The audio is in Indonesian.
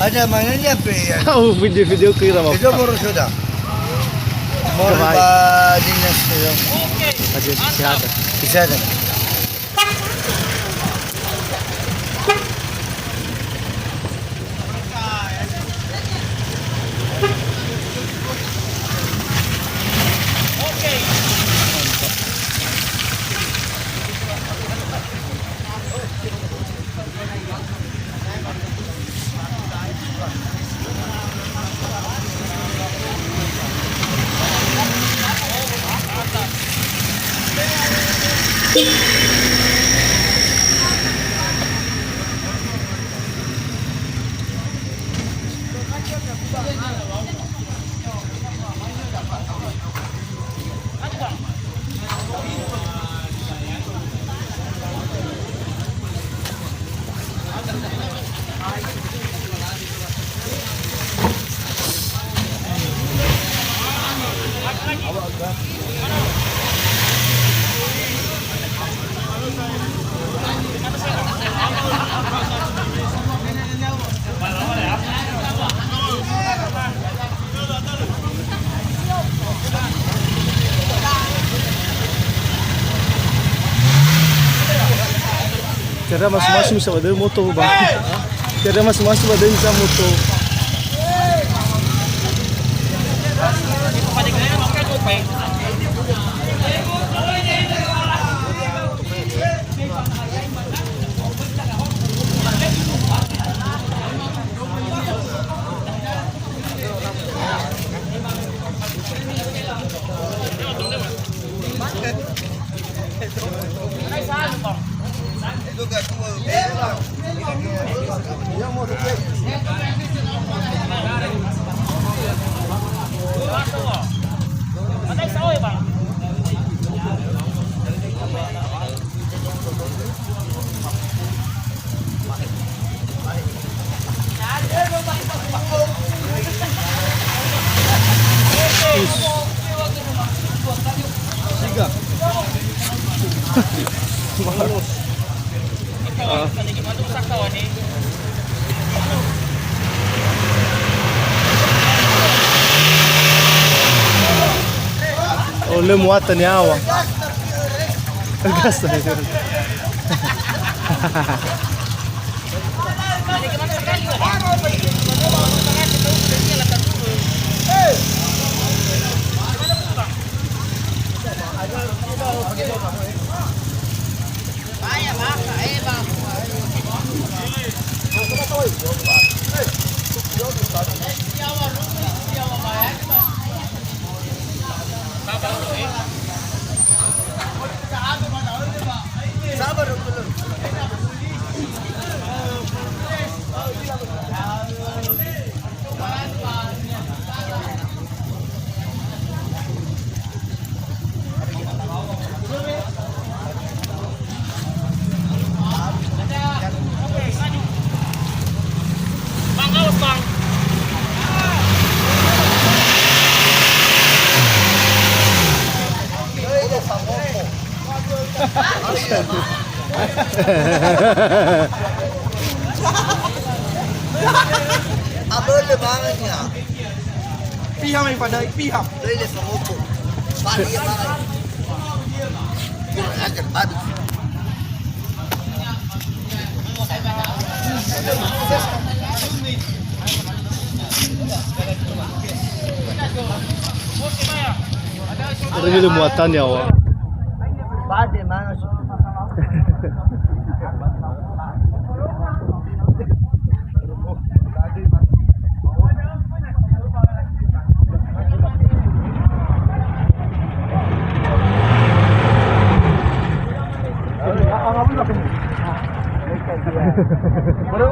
Ada mana niya pe yan. Oh, video kira mo. Ito moro sudah. Moro Kamay. ba dinas ito. Aja sihat. Bisa dah. Kira masing-masing sa wadai moto ba? Kira masing-masing wadai sa moto. Siga. Malos. Oleh muatan nyawa. Gas. Abang le bangan niya. Piham may paday, piham. Doi le samopo. Bali ya bangan. Kira agar badu. Ini muatan nyawa. Bade mana su. Bro.